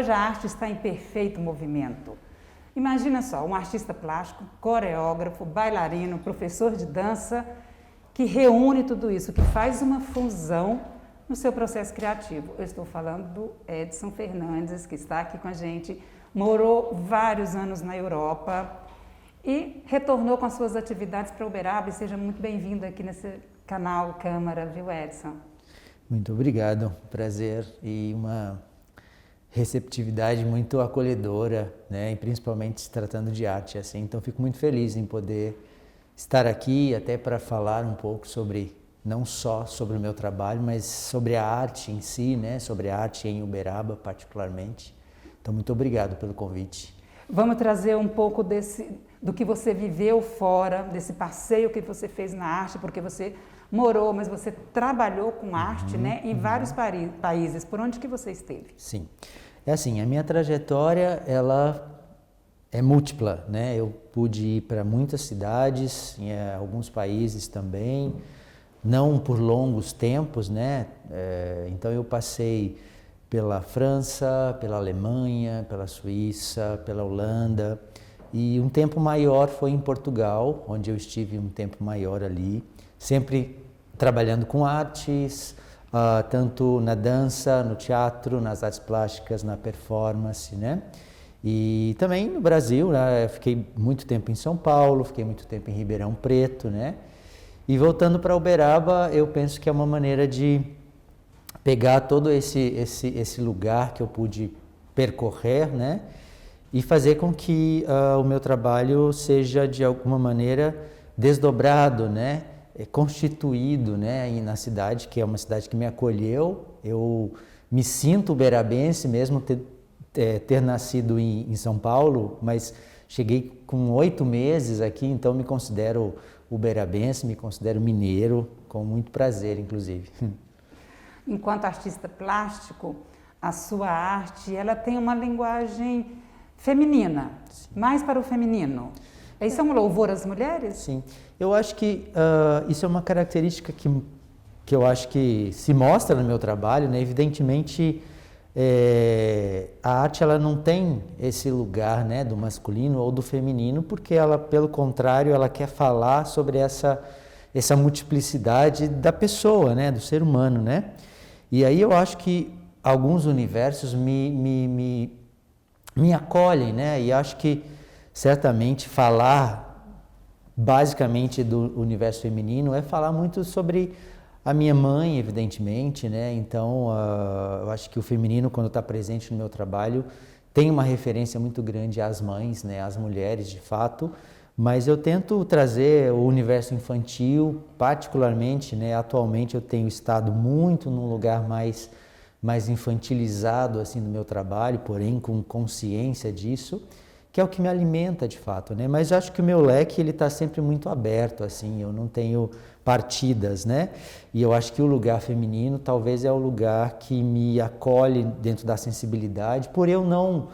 Hoje a arte está em perfeito movimento. Imagina só, um artista plástico, coreógrafo, bailarino, professor de dança, que reúne tudo isso, que faz uma fusão no seu processo criativo. Eu estou falando do Edson Fernandes, que está aqui com a gente, morou vários anos na Europa e retornou com as suas atividades para Uberaba. E seja muito bem-vindo aqui nesse canal Câmara, viu, Edson? Muito obrigado, prazer e uma receptividade muito acolhedora, né? E principalmente se tratando de arte, assim. Então fico muito feliz em poder estar aqui até para falar um pouco sobre, não só sobre o meu trabalho, mas sobre a arte em si, né? Sobre a arte em Uberaba particularmente. Então muito obrigado pelo convite. Vamos trazer um pouco do que você viveu fora, desse passeio que você fez na arte, porque você morou, mas você trabalhou com arte, né, em vários países. Por onde que você esteve? Sim. É assim, a minha trajetória, ela é múltipla, né? Eu pude ir para muitas cidades, em alguns países também, não por longos tempos, né? Então eu passei pela França, pela Alemanha, pela Suíça, pela Holanda, e um tempo maior foi em Portugal, onde eu estive um tempo maior ali, sempre trabalhando com artes, tanto na dança, no teatro, nas artes plásticas, na performance, né? E também no Brasil, né? Eu fiquei muito tempo em São Paulo, fiquei muito tempo em Ribeirão Preto, né? E voltando para Uberaba, eu penso que é uma maneira de pegar todo esse lugar que eu pude percorrer, né? E fazer com que o meu trabalho seja de alguma maneira desdobrado, né? Constituído, né? E na cidade, que é uma cidade que me acolheu. Eu me sinto uberabense mesmo ter nascido em São Paulo, mas cheguei com 8 meses aqui, então me considero uberabense, me considero mineiro, com muito prazer, inclusive. Enquanto artista plástico, a sua arte, ela tem uma linguagem feminina, mais para o feminino. Isso é um louvor às mulheres? Sim, eu acho que isso é uma característica que eu acho que se mostra no meu trabalho, né? Evidentemente, a arte ela não tem esse lugar, né, do masculino ou do feminino, porque ela, pelo contrário, ela quer falar sobre essa multiplicidade da pessoa, né, do ser humano, né? E aí eu acho que alguns universos me acolhem, né? E acho que certamente falar basicamente do universo feminino é falar muito sobre a minha mãe, evidentemente, né? Então eu acho que o feminino, quando está presente no meu trabalho, tem uma referência muito grande às mães, né? Às mulheres, de fato. Mas eu tento trazer o universo infantil, particularmente, né? Atualmente eu tenho estado muito num lugar mais infantilizado assim no meu trabalho, porém com consciência disso, que é o que me alimenta de fato, né? Mas eu acho que o meu leque ele está sempre muito aberto, assim, eu não tenho partidas, né? E eu acho que o lugar feminino talvez é o lugar que me acolhe dentro da sensibilidade, por eu não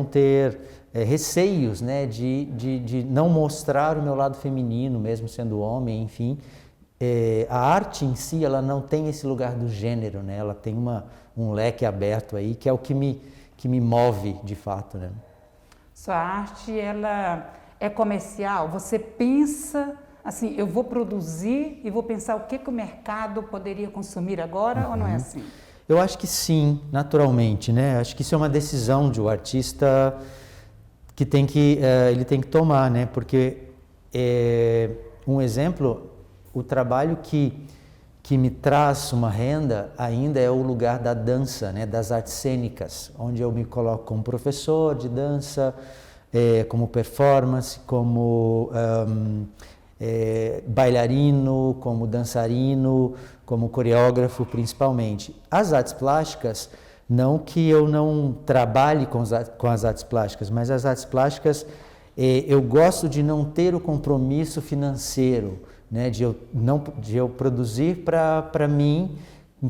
ter receios, né, de não mostrar o meu lado feminino, mesmo sendo homem, enfim. A arte em si, ela não tem esse lugar do gênero, né? Ela tem um leque aberto aí, que é o que me move de fato, né? Sua arte, ela é comercial? Você pensa assim, eu vou produzir e vou pensar o que o mercado poderia consumir agora, ou não é assim? Eu acho que sim, naturalmente, né? Acho que isso é uma decisão de um artista que ele tem que tomar, né? Porque um exemplo, o trabalho que me traz uma renda ainda é o lugar da dança, né? Das artes cênicas, onde eu me coloco como professor de dança, como performance, como bailarino, como dançarino, como coreógrafo principalmente. As artes plásticas, não que eu não trabalhe com as artes plásticas, mas as artes plásticas eu gosto de não ter o compromisso financeiro, né, de eu produzir para mim,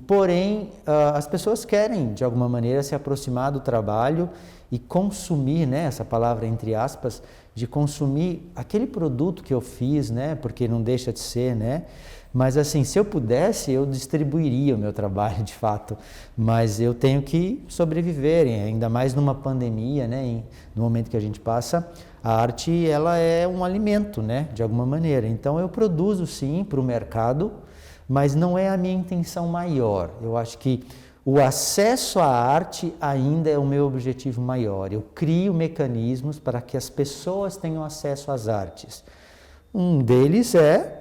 porém as pessoas querem de alguma maneira se aproximar do trabalho e consumir, né, essa palavra entre aspas, de consumir aquele produto que eu fiz, né? Porque não deixa de ser, né? Mas assim, se eu pudesse, eu distribuiria o meu trabalho de fato, mas eu tenho que sobreviver, ainda mais numa pandemia, né? No momento que a gente passa, a arte ela é um alimento, né? De alguma maneira. Então eu produzo sim para o mercado, mas não é a minha intenção maior. Eu acho que o acesso à arte ainda é o meu objetivo maior. Eu crio mecanismos para que as pessoas tenham acesso às artes. Um deles é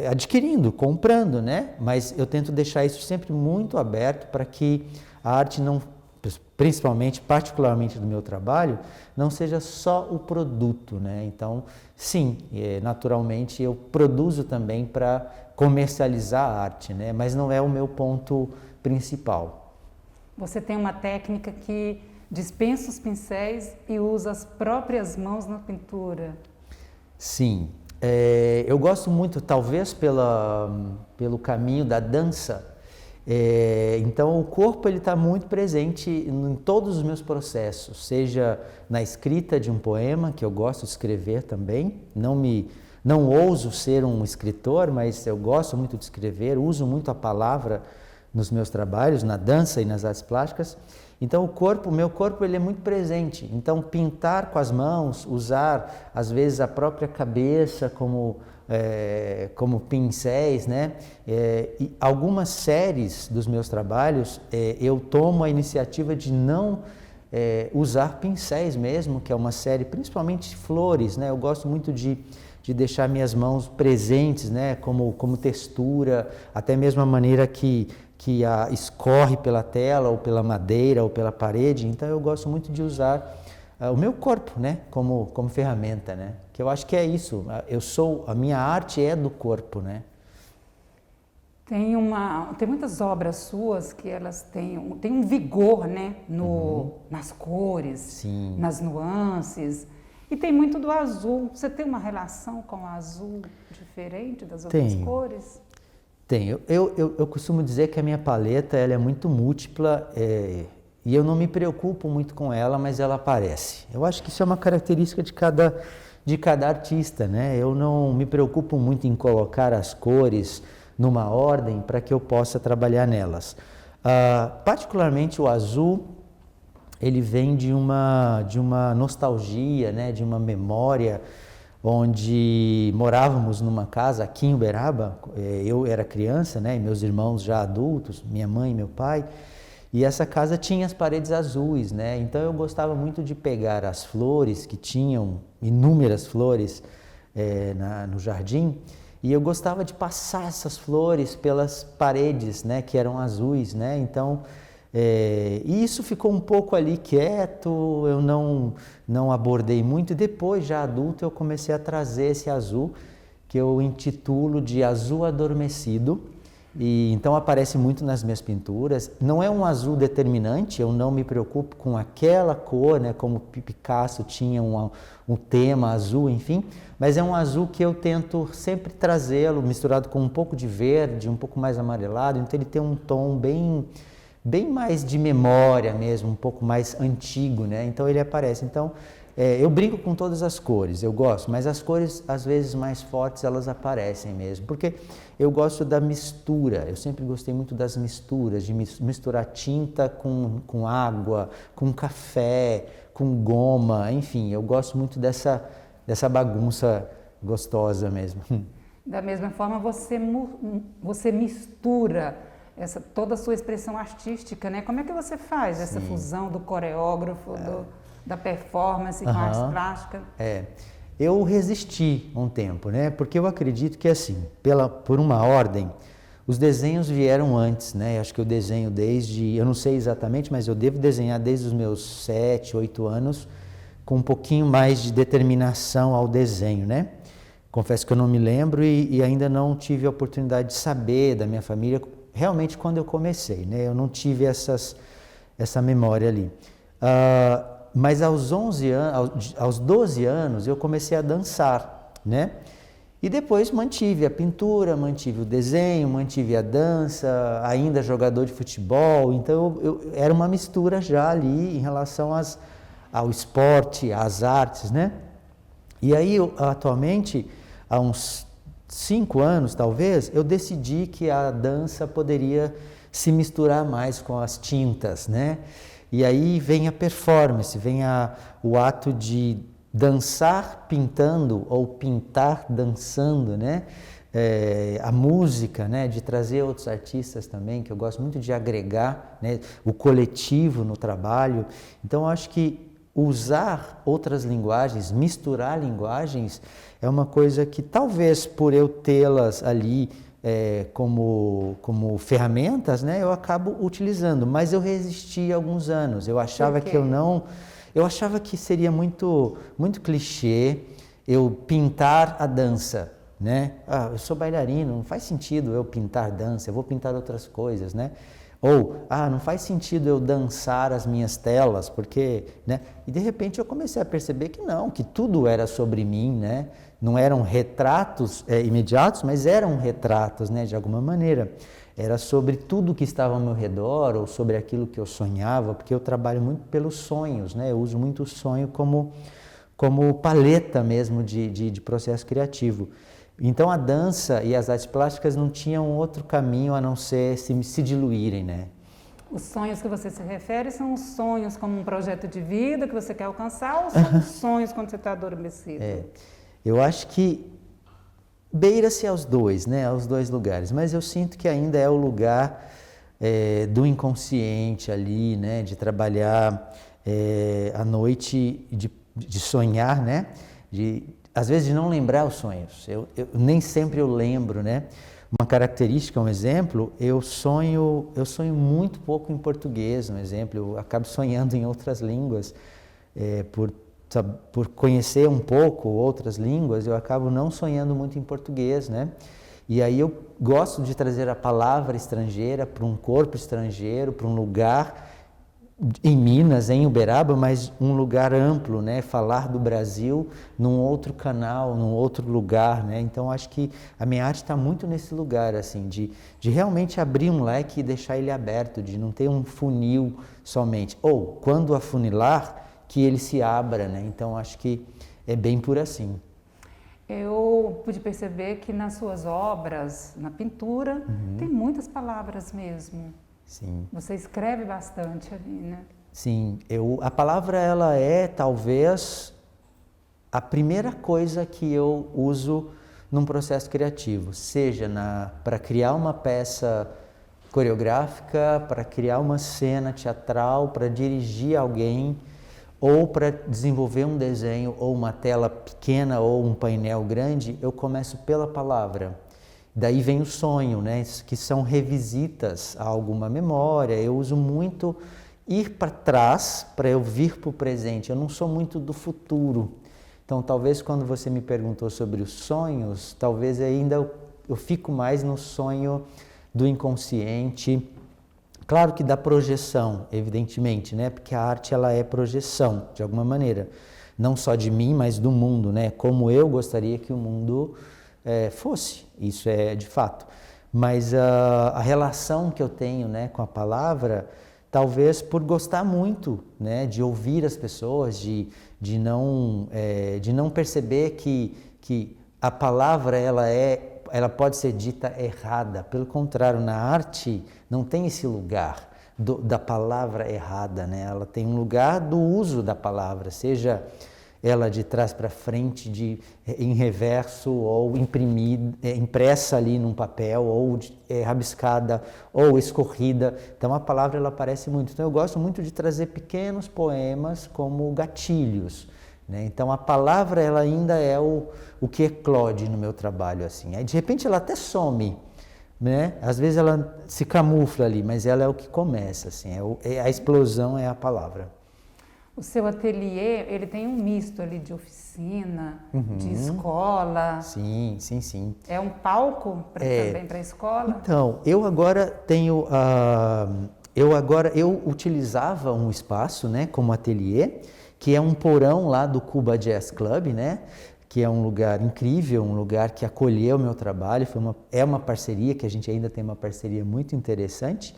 adquirindo, comprando, né? Mas eu tento deixar isso sempre muito aberto para que a arte não, principalmente, particularmente do meu trabalho, não seja só o produto, né? Então, sim, naturalmente eu produzo também para comercializar a arte, né? Mas não é o meu ponto principal. Você tem uma técnica que dispensa os pincéis e usa as próprias mãos na pintura. Sim. Eu gosto muito, talvez pelo caminho da dança, então o corpo ele está muito presente em todos os meus processos, seja na escrita de um poema, que eu gosto de escrever também, não ouso ser um escritor, mas eu gosto muito de escrever, uso muito a palavra nos meus trabalhos, na dança e nas artes plásticas. Então o meu corpo ele é muito presente. Então pintar com as mãos, usar às vezes a própria cabeça como pincéis, né? E algumas séries dos meus trabalhos eu tomo a iniciativa de não usar pincéis mesmo, que é uma série principalmente flores, né? Eu gosto muito de deixar minhas mãos presentes, né? Como textura, até mesmo a maneira que escorre pela tela, ou pela madeira, ou pela parede. Então eu gosto muito de usar o meu corpo, né, como ferramenta, né? Que eu acho que é isso. A minha arte é do corpo, né? Tem muitas obras suas que elas têm um vigor, né, nas cores, Sim. nas nuances. E tem muito do azul. Você tem uma relação com o azul diferente das outras cores? Tenho. Eu costumo dizer que a minha paleta ela é muito múltipla e eu não me preocupo muito com ela, mas ela aparece. Eu acho que isso é uma característica de cada artista, né? Eu não me preocupo muito em colocar as cores numa ordem para que eu possa trabalhar nelas. Particularmente o azul, ele vem de uma nostalgia, né? De uma memória, onde morávamos numa casa aqui em Uberaba. Eu era criança, né, e meus irmãos já adultos, minha mãe e meu pai, e essa casa tinha as paredes azuis, né, então eu gostava muito de pegar as flores, que tinham inúmeras flores no jardim, e eu gostava de passar essas flores pelas paredes, né, que eram azuis, né, então e isso ficou um pouco ali quieto, eu não abordei muito, e depois, já adulto, eu comecei a trazer esse azul, que eu intitulo de azul adormecido, e então aparece muito nas minhas pinturas. Não é um azul determinante, eu não me preocupo com aquela cor, né, como Picasso tinha um tema azul, enfim, mas é um azul que eu tento sempre trazê-lo misturado com um pouco de verde, um pouco mais amarelado, então ele tem um tom bem mais de memória mesmo, um pouco mais antigo, né? Então ele aparece. Então eu brinco com todas as cores, eu gosto, mas as cores às vezes mais fortes elas aparecem mesmo, porque eu gosto da mistura, eu sempre gostei muito das misturas, de misturar tinta com água, com café, com goma, enfim, eu gosto muito dessa bagunça gostosa mesmo. Da mesma forma, você mistura toda a sua expressão artística, né? Como é que você faz essa fusão do coreógrafo, da performance com a arte plástica? Eu resisti um tempo, né? Porque eu acredito que assim, por uma ordem, os desenhos vieram antes, né? Acho que eu desenho eu não sei exatamente, mas eu devo desenhar desde os meus 7, 8 anos, com um pouquinho mais de determinação ao desenho, né? Confesso que eu não me lembro e ainda não tive a oportunidade de saber da minha família realmente quando eu comecei, né? Eu não tive essa memória ali. Mas aos 12 anos eu comecei a dançar, né? E depois mantive a pintura, mantive o desenho, mantive a dança, ainda jogador de futebol. Então eu era uma mistura já ali em relação ao esporte, às artes, né? E aí, atualmente, há uns 5 anos, talvez, eu decidi que a dança poderia se misturar mais com as tintas, né? E aí vem a performance, o ato de dançar pintando ou pintar dançando, né? A música, né? De trazer outros artistas também, que eu gosto muito de agregar, né? O coletivo no trabalho. Então, eu acho que usar outras linguagens, misturar linguagens, é uma coisa que talvez por eu tê-las ali como ferramentas, né, eu acabo utilizando, mas eu resisti alguns anos. Eu achava que eu achava que seria muito clichê eu pintar a dança, né? Eu sou bailarino, não faz sentido eu pintar dança, eu vou pintar outras coisas, né? Ou, não faz sentido eu dançar as minhas telas, porque, né? E de repente eu comecei a perceber que não, que tudo era sobre mim, né? Não eram retratos imediatos, mas eram retratos, né? De alguma maneira. Era sobre tudo que estava ao meu redor, ou sobre aquilo que eu sonhava, porque eu trabalho muito pelos sonhos, né? Eu uso muito o sonho como paleta mesmo de processo criativo. Então a dança e as artes plásticas não tinham outro caminho a não ser se diluírem, né? Os sonhos que você se refere são os sonhos como um projeto de vida que você quer alcançar ou são os sonhos quando você está adormecido? Eu acho que beira-se aos dois, né? Aos dois lugares, mas eu sinto que ainda é o lugar do inconsciente ali, né? De trabalhar à noite, de sonhar, né? Às vezes de não lembrar os sonhos, nem sempre eu lembro, né? Uma característica, um exemplo, eu sonho muito pouco em português, um exemplo, eu acabo sonhando em outras línguas, por conhecer um pouco outras línguas, eu acabo não sonhando muito em português, né? E aí eu gosto de trazer a palavra estrangeira para um corpo estrangeiro, para um lugar em Minas, em Uberaba, mas um lugar amplo, né? Falar do Brasil num outro canal, num outro lugar, né? Então acho que a minha arte está muito nesse lugar, assim, de realmente abrir um leque e deixar ele aberto, de não ter um funil somente. Ou, quando afunilar, que ele se abra, né? Então acho que é bem por assim. Eu pude perceber que nas suas obras, na pintura, tem muitas palavras mesmo. Sim. Você escreve bastante ali, né? Sim, a palavra ela é talvez a primeira coisa que eu uso num processo criativo, seja para criar uma peça coreográfica, para criar uma cena teatral, para dirigir alguém, ou para desenvolver um desenho, ou uma tela pequena, ou um painel grande, eu começo pela palavra. Daí vem o sonho, né? Que são revisitas a alguma memória. Eu uso muito ir para trás para eu vir para o presente. Eu não sou muito do futuro. Então, talvez quando você me perguntou sobre os sonhos, talvez ainda eu fico mais no sonho do inconsciente. Claro que da projeção, evidentemente, né? Porque a arte ela é projeção, de alguma maneira. Não só de mim, mas do mundo, né? Como eu gostaria que o mundo fosse, isso é de fato. Mas a relação que eu tenho, né, com a palavra, talvez por gostar muito, né, de ouvir as pessoas, de não perceber que a palavra ela pode ser dita errada. Pelo contrário, na arte não tem esse lugar da palavra errada, né? Ela tem um lugar do uso da palavra, seja ela de trás para frente, em reverso, ou impressa ali num papel, ou rabiscada, ou escorrida. Então a palavra ela aparece muito. Então eu gosto muito de trazer pequenos poemas como gatilhos, né? Então a palavra ela ainda é o que eclode no meu trabalho, assim. Aí de repente ela até some, né? Às vezes ela se camufla ali, mas ela é o que começa, assim. A explosão é a palavra. O seu ateliê, ele tem um misto ali de oficina, de escola. Sim, sim, sim. É um palco também para a escola? Então, eu agora tenho... eu utilizava um espaço, né, como ateliê, que é um porão lá do Cuba Jazz Club, né? Que é um lugar incrível, um lugar que acolheu o meu trabalho. É uma parceria, que a gente ainda tem uma parceria muito interessante.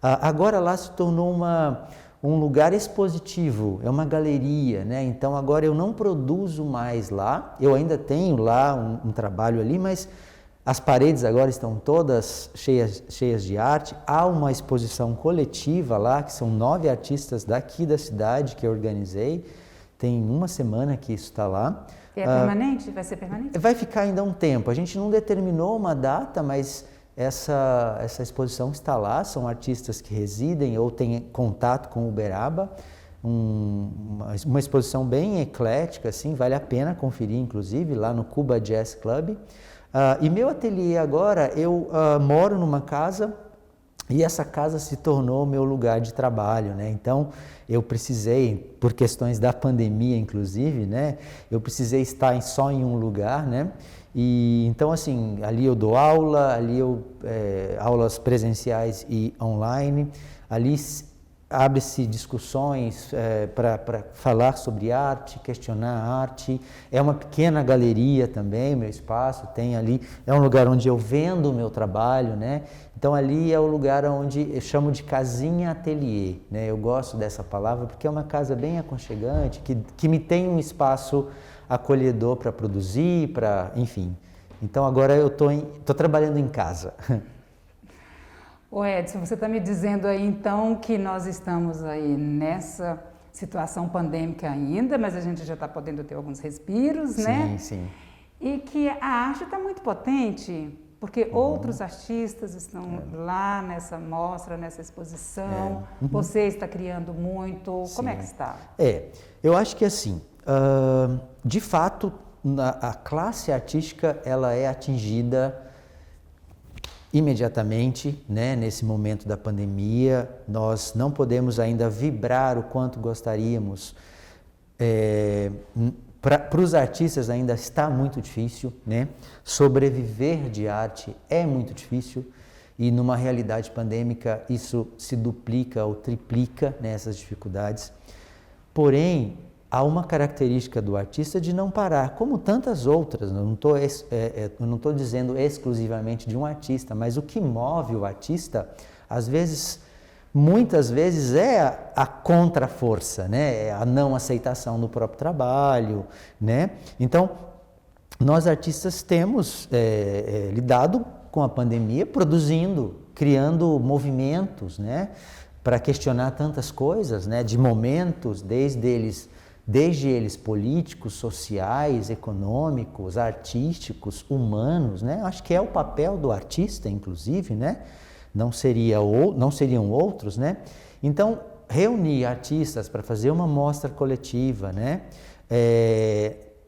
Agora lá se tornou um lugar expositivo, é uma galeria, né? Então agora eu não produzo mais lá, eu ainda tenho lá um trabalho ali, mas as paredes agora estão todas cheias de arte. Há uma exposição coletiva lá, que são 9 artistas daqui da cidade que eu organizei. Tem uma semana que isso está lá. E é permanente? Vai ser permanente? Vai ficar ainda um tempo. A gente não determinou uma data, mas essa exposição está lá. São artistas que residem ou têm contato com Uberaba. Uma exposição bem eclética, assim, vale a pena conferir, inclusive, lá no Cuba Jazz Club. E meu ateliê agora, eu moro numa casa e essa casa se tornou meu lugar de trabalho, né? Então, eu precisei, por questões da pandemia, inclusive, né? Eu precisei estar só em um lugar, né? E então, assim, ali eu dou aula, ali aulas presenciais e online, ali abre-se discussões para falar sobre arte, questionar a arte. É uma pequena galeria também, meu espaço tem ali, é um lugar onde eu vendo o meu trabalho, né? Então ali é o lugar onde eu chamo de casinha ateliê, né? Eu gosto dessa palavra porque é uma casa bem aconchegante, que me tem um espaço acolhedor para produzir, enfim. Então agora eu tô trabalhando em casa. Ô Edson, você está me dizendo aí então que nós estamos aí nessa situação pandêmica ainda, mas a gente já está podendo ter alguns respiros, né? Sim, sim. E que a arte está muito potente, porque outros artistas estão lá nessa mostra, nessa exposição, você está criando muito, como é que está? Eu acho que assim, de fato, a classe artística ela é atingida imediatamente, né, nesse momento da pandemia. Nós não podemos ainda vibrar o quanto gostaríamos. Para os artistas ainda está muito difícil, né? Sobreviver de arte é muito difícil e numa realidade pandêmica isso se duplica ou triplica, né, essas dificuldades. Porém, há uma característica do artista de não parar, como tantas outras. Eu não estou dizendo exclusivamente de um artista, mas o que move o artista, muitas vezes é a contra-força, né? É a não aceitação do próprio trabalho, né? Então, nós artistas temos lidado com a pandemia, produzindo, criando movimentos, né? Para questionar tantas coisas, né? De momentos, desde eles políticos, sociais, econômicos, artísticos, humanos, né? Acho que é o papel do artista, inclusive, né? Não seriam outros, né? Então, reunir artistas para fazer uma mostra coletiva, né?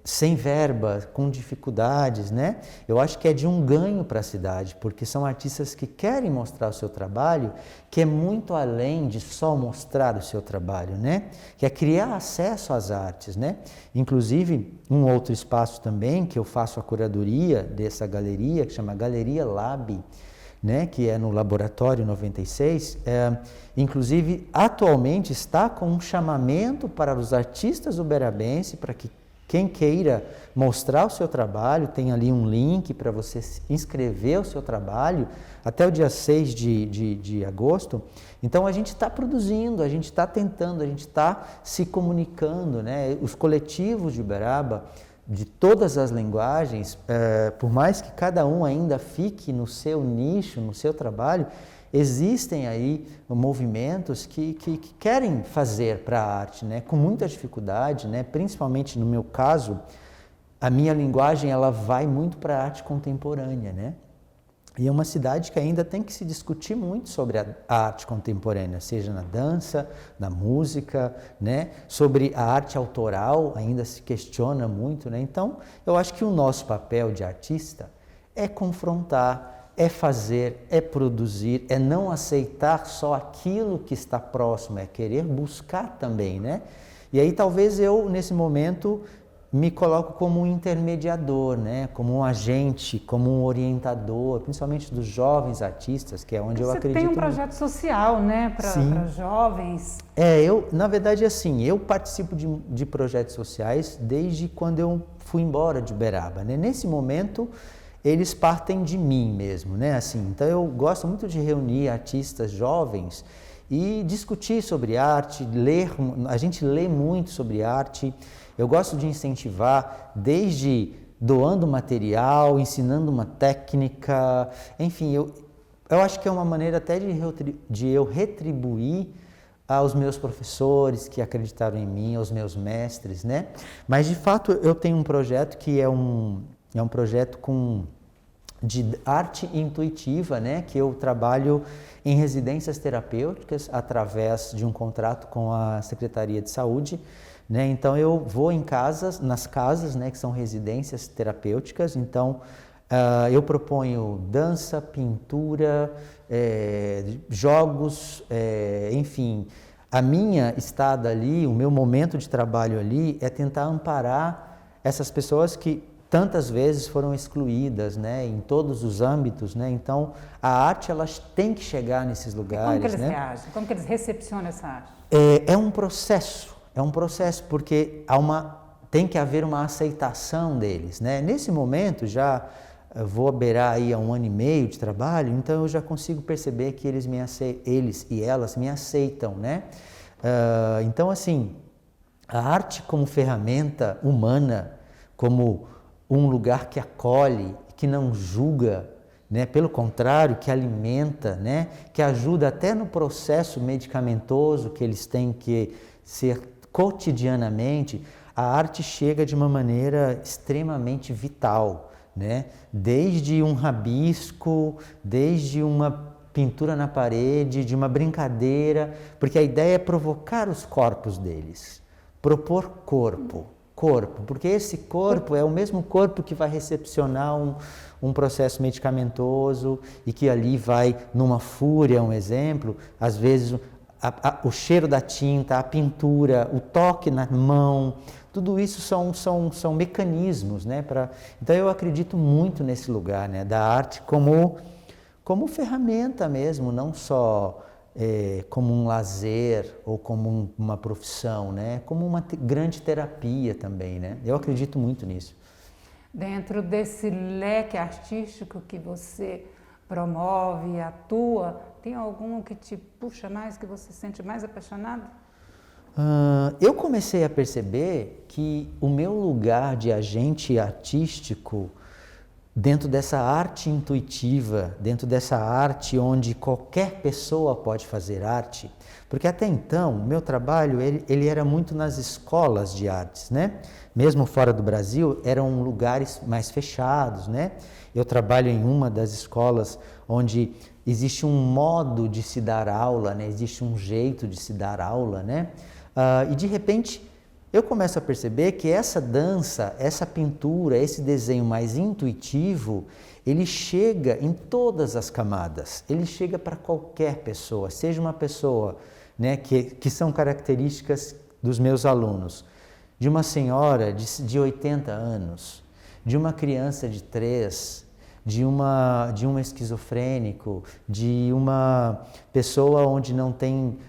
Sem verba, com dificuldades, né? Eu acho que é de um ganho para a cidade, porque são artistas que querem mostrar o seu trabalho, que é muito além de só mostrar o seu trabalho, né? Que é criar acesso às artes, né? Inclusive, um outro espaço também, que eu faço a curadoria dessa galeria, que chama Galeria Lab, né? Que é no Laboratório 96, inclusive, atualmente está com um chamamento para os artistas uberabenses, para que quem queira mostrar o seu trabalho, tem ali um link para você inscrever o seu trabalho até o dia 6 de agosto. Então a gente está produzindo, a gente está tentando, a gente está se comunicando, né? Os coletivos de Uberaba, de todas as linguagens, por mais que cada um ainda fique no seu nicho, no seu trabalho, existem aí movimentos que querem fazer para a arte, né? Com muita dificuldade, né? Principalmente no meu caso, a minha linguagem ela vai muito para a arte contemporânea, né? E é uma cidade que ainda tem que se discutir muito sobre a arte contemporânea, seja na dança, na música, né? Sobre a arte autoral ainda se questiona muito, né? Então, eu acho que o nosso papel de artista é confrontar, é fazer, é produzir, é não aceitar só aquilo que está próximo, é querer buscar também, né? E aí talvez eu, nesse momento, me coloco como um intermediador, né? Como um agente, como um orientador, principalmente dos jovens artistas, que é onde eu acredito. Você tem um projeto social, né? Para jovens. Na verdade, assim, eu participo de projetos sociais desde quando eu fui embora de Uberaba, né? Nesse momento, eles partem de mim mesmo, né? Assim, então eu gosto muito de reunir artistas jovens e discutir sobre arte, ler, a gente lê muito sobre arte. Eu gosto de incentivar desde doando material, ensinando uma técnica, enfim, eu acho que é uma maneira até de eu retribuir aos meus professores que acreditaram em mim, aos meus mestres, né? Mas de fato eu tenho um projeto que é um projeto de arte intuitiva, né? Que eu trabalho em residências terapêuticas através de um contrato com a Secretaria de Saúde, né? Então eu vou nas casas, né? Que são residências terapêuticas. Então eu proponho dança, pintura, jogos, enfim. A minha estada ali, o meu momento de trabalho ali é tentar amparar essas pessoas que tantas vezes foram excluídas, né, em todos os âmbitos, né? Então a arte ela tem que chegar nesses lugares. E como que eles né? reagem? Como que eles recepcionam essa arte? É um processo, porque tem que haver uma aceitação deles, né? Nesse momento eu vou beirar aí a 1 ano e meio de trabalho, então eu já consigo perceber que eles e elas me aceitam, né? Então assim, a arte como ferramenta humana, como um lugar que acolhe, que não julga, né? Pelo contrário, que alimenta, né? Que ajuda até no processo medicamentoso que eles têm que ser cotidianamente, a arte chega de uma maneira extremamente vital, né? Desde um rabisco, desde uma pintura na parede, de uma brincadeira, porque a ideia é provocar os corpos deles, propor corpo, porque esse corpo é o mesmo corpo que vai recepcionar um processo medicamentoso e que ali vai, numa fúria, um exemplo, às vezes o cheiro da tinta, a pintura, o toque na mão, tudo isso são mecanismos, né? Então eu acredito muito nesse lugar, né? Da arte como ferramenta mesmo, não só como um lazer ou como uma profissão, né? Como uma grande terapia também, né? Eu acredito muito nisso. Dentro desse leque artístico que você promove e atua, tem algum que te puxa mais, que você se sente mais apaixonado? Eu comecei a perceber que o meu lugar de agente artístico, dentro dessa arte intuitiva, dentro dessa arte onde qualquer pessoa pode fazer arte, porque até então o meu trabalho ele era muito nas escolas de artes, né? Mesmo fora do Brasil, eram lugares mais fechados, né? Eu trabalho em uma das escolas onde existe um modo de se dar aula, né? Existe um jeito de se dar aula, né? E de repente eu começo a perceber que essa dança, essa pintura, esse desenho mais intuitivo, ele chega em todas as camadas, ele chega para qualquer pessoa, seja uma pessoa, né, que são características dos meus alunos, de uma senhora de 80 anos, de uma criança de 3, de um esquizofrênico, de uma pessoa onde não tem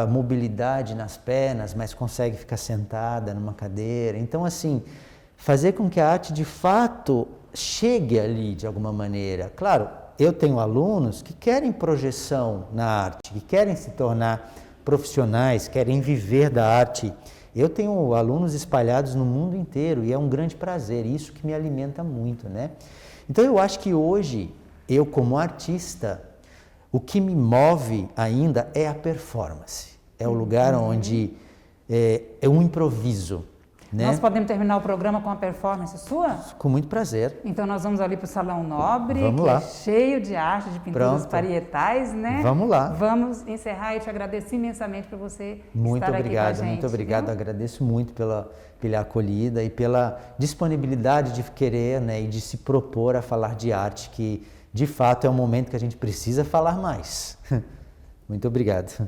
mobilidade nas pernas, mas consegue ficar sentada numa cadeira. Então, assim, fazer com que a arte de fato chegue ali de alguma maneira. Claro, eu tenho alunos que querem projeção na arte, que querem se tornar profissionais, querem viver da arte. Eu tenho alunos espalhados no mundo inteiro e é um grande prazer, isso que me alimenta muito, né? Então eu acho que hoje, eu como artista, o que me move ainda é a performance. É o lugar onde é um improviso, né? Nós podemos terminar o programa com uma performance sua? Com muito prazer. Então nós vamos ali para o Salão Nobre, Vamos que lá. é cheio de arte, de pinturas Pronto. parietais, né? Vamos lá. Vamos encerrar e te agradeço imensamente por você Muito estar obrigado, aqui com a gente. muito obrigado. Viu? Agradeço muito pela acolhida e pela disponibilidade de querer, né, e de se propor a falar de arte, que de fato é um momento que a gente precisa falar mais. Muito obrigado.